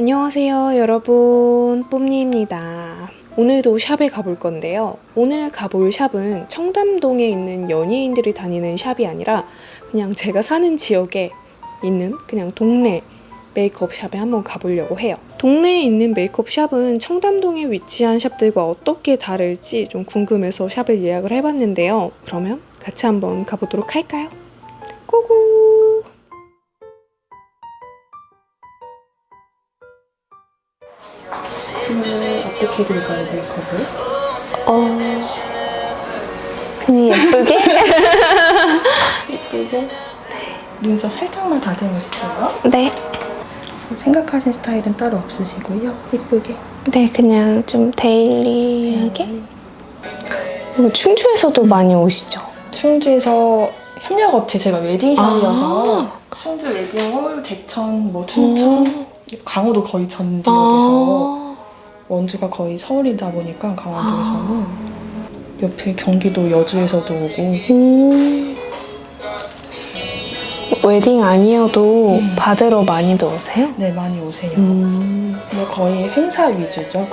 안녕하세요 여러분, 뽐니입니다. 오늘도 샵에 가볼 건데요. 오늘 가볼 샵은 청담동에 있는 연예인들이 다니는 샵이 아니라 그냥 제가 사는 지역에 있는 그냥 동네 메이크업 샵에 한번 가보려고 해요. 동네에 있는 메이크업 샵은 청담동에 위치한 샵들과 어떻게 다를지 좀 궁금해서 샵을 예약을 해봤는데요. 그러면 같이 한번 가보도록 할까요? 고고! 어떻게 드릴까요, 메이크업을? 그냥 예쁘게? 예쁘게? 네. 눈썹 살짝만 다듬으실게요. 네. 생각하신 스타일은 따로 없으시고요. 예쁘게. 네, 그냥 좀 데일리하게? 이거 충주에서도 많이 오시죠? 충주에서 협력업체 제가 웨딩샵이어서 충주 웨딩홀, 제천, 춘천, 강원도 거의 전 지역에서 원주가 거의 서울이다 보니까 강원도에서는 옆에 경기도 여주에서도 오고 웨딩 아니어도 받으러 많이들 오세요? 네, 많이 오세요. 근데 거의 행사 위주죠.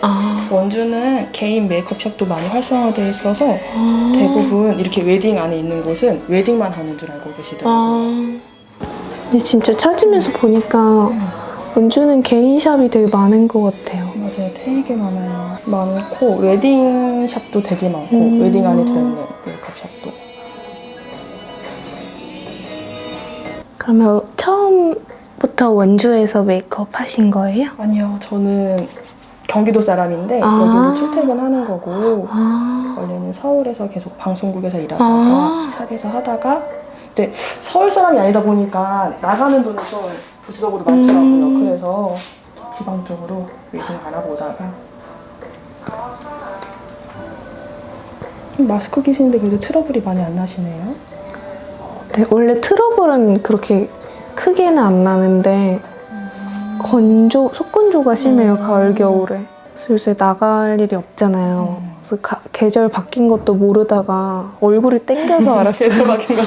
원주는 개인 메이크업샵도 많이 활성화되어 있어서 대부분 이렇게 웨딩 안에 있는 곳은 웨딩만 하는 줄 알고 계시더라고요. 근데 진짜 찾으면서 보니까 원주는 개인샵이 되게 많은 것 같아요. 맞아요. 되게 많아요. 많고 웨딩샵도 되게 많고 웨딩 안에 들어있는 메이크업샵도. 그러면 처음부터 원주에서 메이크업 하신 거예요? 아니요. 저는 경기도 사람인데 여기는 출퇴근하는 거고 원래는 서울에서 계속 방송국에서 일하다가 샵에서 하다가 근데 서울 사람이 아니다 보니까 나가는 돈이 좀 부수적으로 많더라고요. 그래서 지방 쪽으로 웨딩 알아보다가 마스크 끼시는데 그래도 트러블이 많이 안 나시네요. 네, 원래 트러블은 그렇게 크게는 안 나는데 속건조가 심해요, 가을, 겨울에. 그래서 요새 나갈 일이 없잖아요. 그래서 계절 바뀐 것도 모르다가 얼굴이 땡겨서 알았어요. 계절 바뀐 거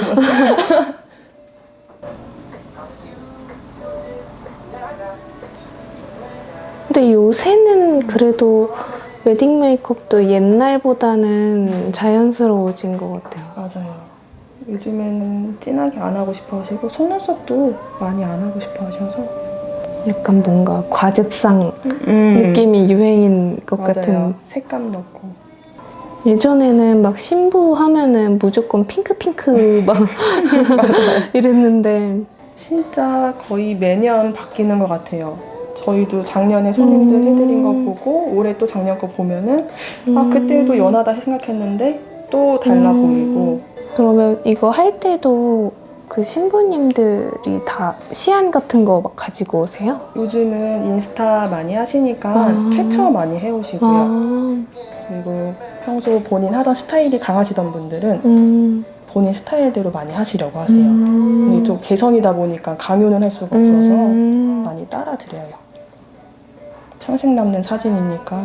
근데 요새는 그래도 웨딩 메이크업도 옛날보다는 자연스러워진 것 같아요. 맞아요. 요즘에는 진하게 안 하고 싶어 하시고 속눈썹도 많이 안 하고 싶어 하셔서 약간 뭔가 과즙상 느낌이 유행인 것 맞아요. 같은. 색감 넣고 예전에는 막 신부 하면은 무조건 핑크 막 이랬는데 진짜 거의 매년 바뀌는 것 같아요. 저희도 작년에 손님들 해드린 거 보고 올해 또 작년 거 보면은 아 그때도 연하다 생각했는데 또 달라 보이고. 그러면 이거 할 때도 그 신부님들이 다 시안 같은 거 막 가지고 오세요? 요즘은 인스타 많이 하시니까 캡처 많이 해오시고요. 그리고 평소 본인 하던 스타일이 강하시던 분들은 본인 스타일대로 많이 하시려고 하세요. 근데 또 개성이다 보니까 강요는 할 수가 없어서 많이 따라드려요. 평생 남는 사진이니까.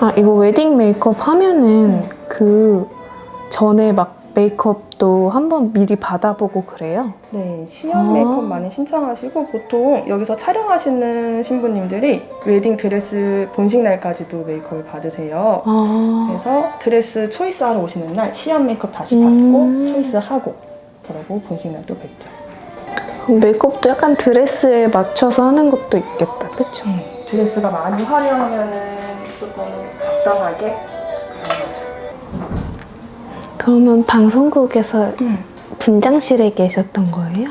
아, 이거 웨딩 메이크업 하면은 그 전에 막 메이크업도 한번 미리 받아보고 그래요? 네, 시연 메이크업 많이 신청하시고 보통 여기서 촬영하시는 신부님들이 웨딩 드레스 본식 날까지도 메이크업을 받으세요. 그래서 드레스 초이스하러 오시는 날 시연 메이크업 다시 받고 초이스하고 그러고 본식 날 또 뵙죠. 메이크업도 약간 드레스에 맞춰서 하는 것도 있겠다, 그쵸? 드레스가 많이 화려하면 조금 적당하게 그러면 방송국에서 분장실에 계셨던 거예요?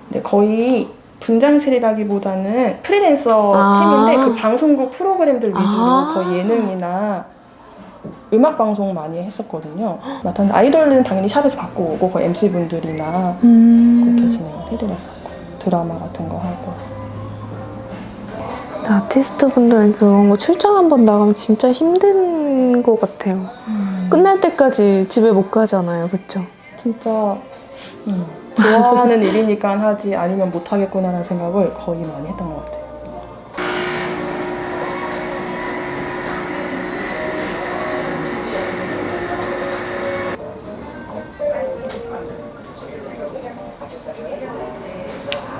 네, 거의 분장실이라기보다는 프리랜서 팀인데 그 방송국 프로그램들 위주로 거의 예능이나 음악 방송 많이 했었거든요. 맡았는데 아이돌은 당연히 샵에서 받고 오고 거의 MC분들이나 그렇게 진행을 해드렸었고 드라마 같은 거 하고. 아티스트 분들은 그런 거 출장 한번 나가면 진짜 힘든 것 같아요. 끝날 때까지 집에 못 가잖아요, 그쵸? 진짜 좋아하는 일이니까 하지 아니면 못 하겠구나라는 생각을 거의 많이 했던 것 같아요.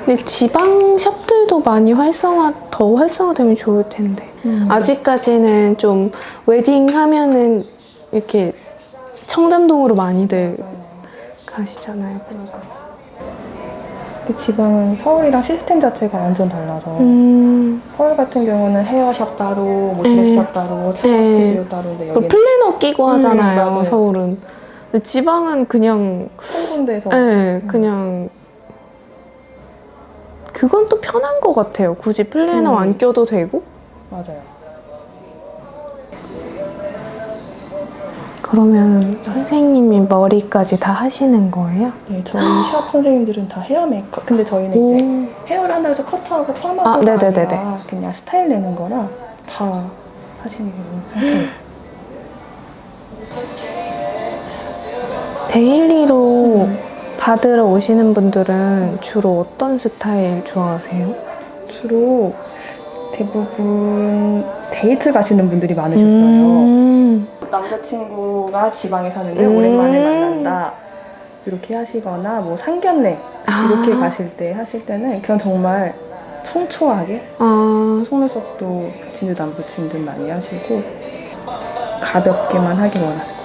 근데 지방 샵들도 많이 더 활성화되면 좋을 텐데. 아직까지는 좀 웨딩 하면은 이렇게 청담동으로 많이들 가시잖아요. 근데 지방은 서울이랑 시스템 자체가 완전 달라서 서울 같은 경우는 헤어샵 따로, 뭐 드레스샵 따로, 차가 스튜디오 따로인데 그 여기는 플래너 끼고 하잖아요, 맞아요. 서울은. 근데 지방은 그냥 한 군데에서 그냥 그건 또 편한 것 같아요. 굳이 플래너 안 껴도 되고. 맞아요. 그러면 선생님이 머리까지 다 하시는 거예요? 네, 저희 샵 선생님들은 다 헤어 메이크업. 근데 저희는 이제 헤어를 한다고 해서 커트하고 펌하고 네네네네. 아니라 그냥 스타일 내는 거라 다 하시는 상태예요. 데일리로 받으러 오시는 분들은 주로 어떤 스타일 좋아하세요? 주로 대부분 데이트 가시는 분들이 많으셨어요. 남자친구가 지방에 사는데 오랜만에 만난다 이렇게 하시거나 뭐 상견례 이렇게 가실 때 하실 때는 그냥 정말 청초하게 속눈썹도 붙인 듯 안 붙인 듯 많이 하시고 가볍게만 하길 원하세요.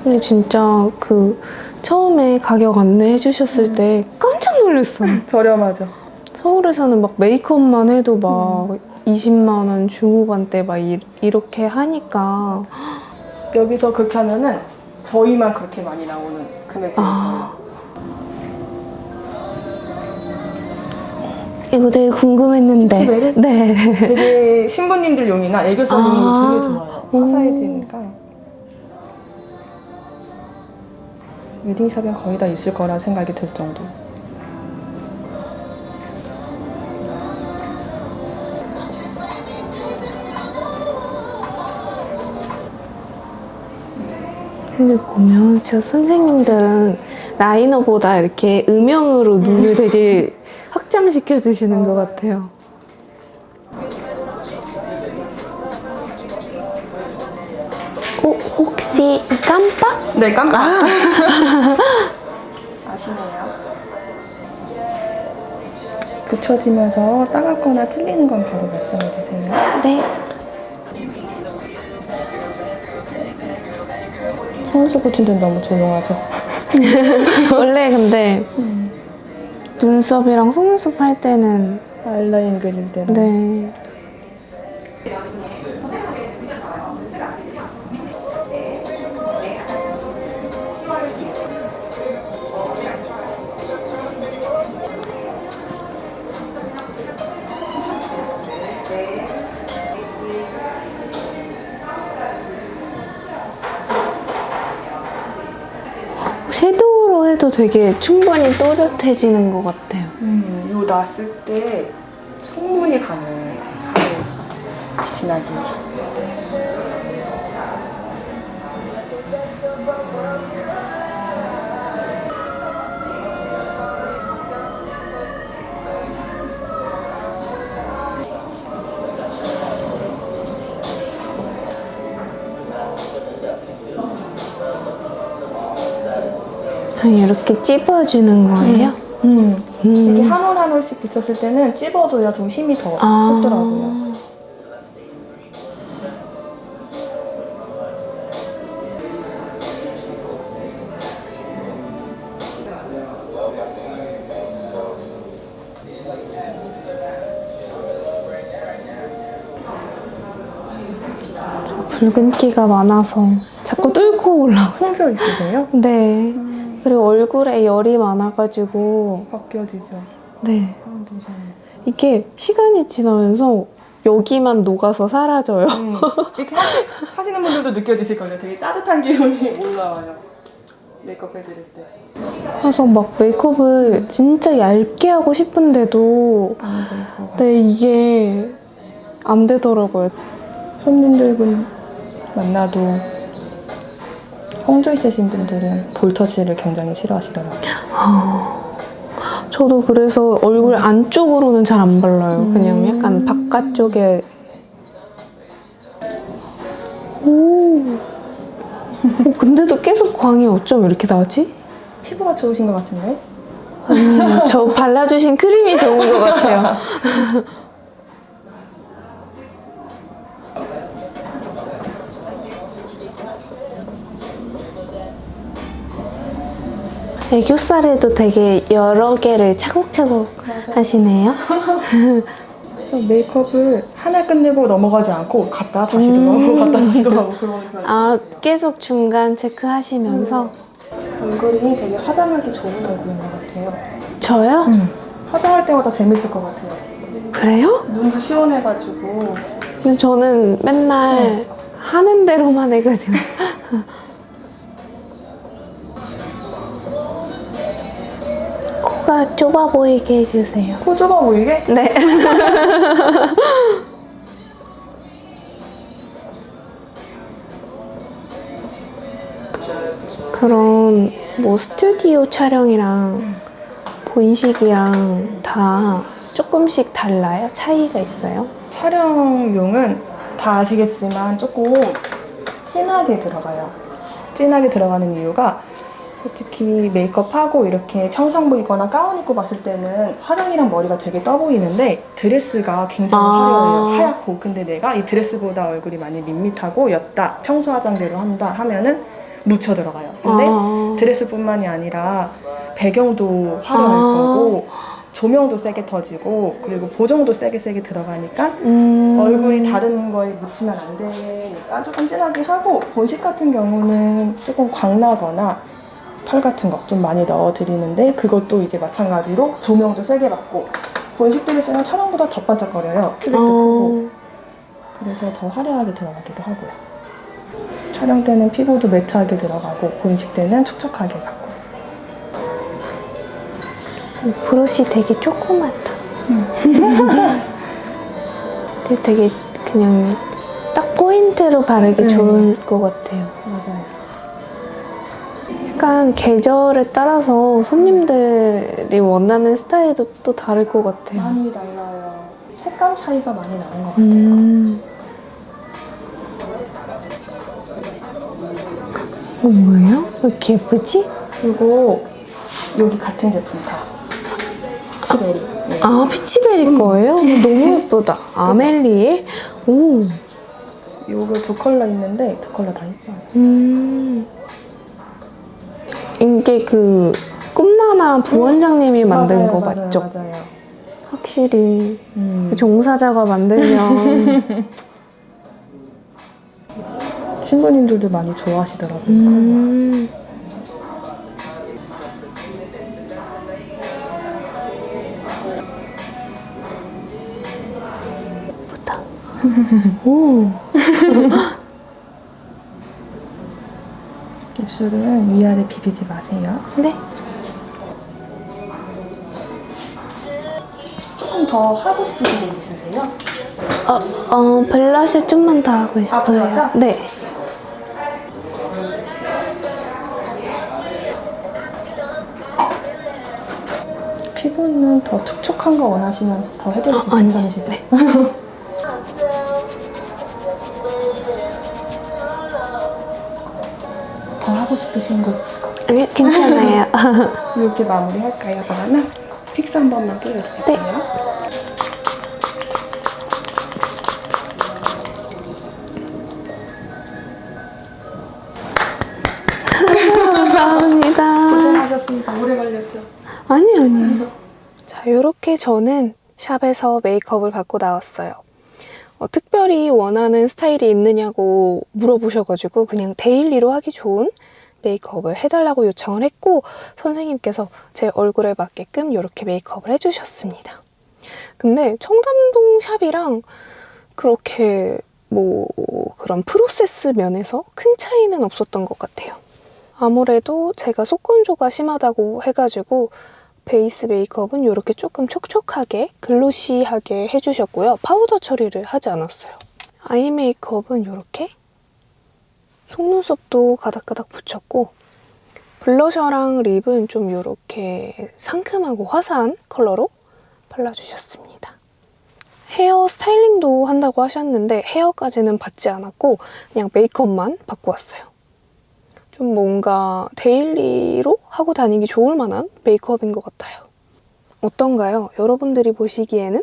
근데 진짜 그 처음에 가격 안내해 주셨을 때 깜짝 놀랐어요. 저렴하죠. 서울에서는 막 메이크업만 해도 막 20만 원 중후반대 막 이렇게 하니까 여기서 그렇게 하면은 저희만 그렇게 많이 나오는 금액이에요. 이거 되게 궁금했는데. 키치베리? 네. 되게 신부님들용이나 애교살용이 되게 좋아요. 화사해지니까. 웨딩샵엔 거의 다 있을 거라 생각이 들 정도. 근데 보면 진짜 선생님들은 라이너보다 이렇게 음영으로 눈을 되게 확장시켜 주시는 것 같아요. 혹시 깜빡? 네, 깜빡. 아시네요. 붙여지면서 따갑거나 찔리는 건 바로 말씀해 주세요. 네. 속눈썹 붙인 데는 너무 조용하죠? 원래 근데 눈썹이랑 속눈썹 할 때는 아이라인 그릴 때는. 네. 섀도우로 해도 되게 충분히 또렷해지는 것 같아요. 요 났을 때 속문이 가는 진하게. 이렇게 찝어주는 거예요? 이렇게 한 올 한 올씩 붙였을 때는 찝어줘야 좀 힘이 더 솟더라고요. 붉은기가 많아서 자꾸 뚫고 올라와요. 홍조 있으세요? 네. 그리고 얼굴에 열이 많아가지고 벗겨지죠. 네. 도시락. 이게 시간이 지나면서 여기만 녹아서 사라져요. 이렇게 하시는 분들도 느껴지실걸요. 되게 따뜻한 기운이 올라와요. 메이크업 해드릴 때. 그래서 막 메이크업을 진짜 얇게 하고 싶은데도 네, 이게 안 되더라고요. 손님들분 만나도 홍조 있으신 분들은 볼터치를 굉장히 싫어하시더라고요. 저도 그래서 얼굴 안쪽으로는 잘 안 발라요. 그냥 약간 바깥쪽에. 근데도 계속 광이 어쩜 이렇게 나지? 피부가 좋으신 것 같은데? 아니요, 저 발라주신 크림이 좋은 것 같아요. 애교살에도 되게 여러 개를 차곡차곡 하시네요. 그래서 메이크업을 하나 끝내고 넘어가지 않고 갔다 다시 들어가고 갔다 다시 들어가고 그러는 편이에요. 아, 계속 중간 체크하시면서. 얼굴이 되게 화장하기 좋은 얼굴인 것 같아요. 저요? 화장할 때마다 재밌을 것 같아요. 그래요? 눈도 시원해가지고. 근데 저는 맨날 하는 대로만 해가지고. 코가 좁아 보이게 해주세요. 코 좁아 보이게? 네. 그럼 뭐 스튜디오 촬영이랑 본식이랑 다 조금씩 달라요? 차이가 있어요? 촬영용은 다 아시겠지만 조금 진하게 들어가요. 진하게 들어가는 이유가 특히 메이크업하고 이렇게 평상 보이거나 가운 입고 봤을 때는 화장이랑 머리가 되게 떠 보이는데 드레스가 굉장히 화려해요. 하얗고. 근데 내가 이 드레스보다 얼굴이 많이 밋밋하고 옅다. 평소 화장대로 한다 하면은 묻혀 들어가요. 근데 드레스뿐만이 아니라 배경도 화려할 거고 조명도 세게 터지고 그리고 보정도 세게 들어가니까 얼굴이 다른 거에 묻히면 안 되니까 조금 진하게 하고 본식 같은 경우는 조금 광나거나 펄 같은 거 좀 많이 넣어드리는데 그것도 이제 마찬가지로 조명도 세게 받고 본식 드레스는 촬영보다 더 반짝거려요. 큐빅도 크고 그래서 더 화려하게 들어가기도 하고요. 촬영 때는 피부도 매트하게 들어가고 본식 때는 촉촉하게 가고. 브러쉬 되게 조그맣다. 근데 되게 그냥 딱 포인트로 바르기 좋을 것 같아요. 맞아요. 약간 계절에 따라서 손님들이 원하는 스타일도 또 다를 것 같아요. 많이 달라요. 색감 차이가 많이 나는 것 같아요. 이거 뭐예요? 왜 이렇게 예쁘지? 그리고 여기 같은 제품 다 피치베리. 네. 아, 피치베리 거예요? 너무 예쁘다. 아멜리에? 오. 요거 두 컬러 있는데 두 컬러 다 예뻐요. 이게 그 꿈나나 부원장님이 만든 맞아요, 거 맞아요, 맞죠? 맞아요. 확실히 그 종사자가 만들면 신부님들도 많이 좋아하시더라고요. 예쁘다. 오. 입술은 위아래 비비지 마세요. 네. 조금 더 하고 싶으신 거 있으세요? 블러셔 좀만 더 하고 싶어요. 블러셔? 네. 피부는 더 촉촉한 거 원하시면 더 해드릴 수 아니, 괜찮으시죠? 네. 더 하고 싶으신 거 아니, 괜찮아요. 이렇게 마무리할까요? 그러면 픽스 한 번만 뿌려드릴게요. 네. 감사합니다. 고생하셨습니다. 오래 걸렸죠? 아니요. 자, 요렇게 저는 샵에서 메이크업을 받고 나왔어요. 특별히 원하는 스타일이 있느냐고 물어보셔가지고 그냥 데일리로 하기 좋은 메이크업을 해달라고 요청을 했고 선생님께서 제 얼굴에 맞게끔 이렇게 메이크업을 해주셨습니다. 근데 청담동 샵이랑 그렇게 뭐 그런 프로세스 면에서 큰 차이는 없었던 것 같아요. 아무래도 제가 속건조가 심하다고 해가지고 베이스 메이크업은 이렇게 조금 촉촉하게 글로시하게 해주셨고요. 파우더 처리를 하지 않았어요. 아이 메이크업은 이렇게 속눈썹도 가닥가닥 붙였고 블러셔랑 립은 좀 이렇게 상큼하고 화사한 컬러로 발라주셨습니다. 헤어 스타일링도 한다고 하셨는데 헤어까지는 받지 않았고 그냥 메이크업만 받고 왔어요. 좀 뭔가 데일리로 하고 다니기 좋을 만한 메이크업인 것 같아요. 어떤가요? 여러분들이 보시기에는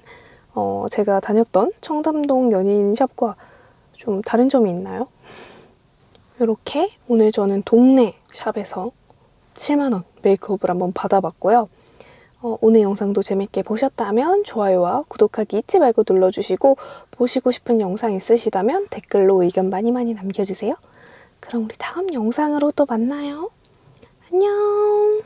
제가 다녔던 청담동 연예인 샵과 좀 다른 점이 있나요? 이렇게 오늘 저는 동네 샵에서 7만 원 메이크업을 한번 받아봤고요. 오늘 영상도 재밌게 보셨다면 좋아요와 구독하기 잊지 말고 눌러주시고 보시고 싶은 영상 있으시다면 댓글로 의견 많이 남겨주세요. 그럼 우리 다음 영상으로 또 만나요. 안녕.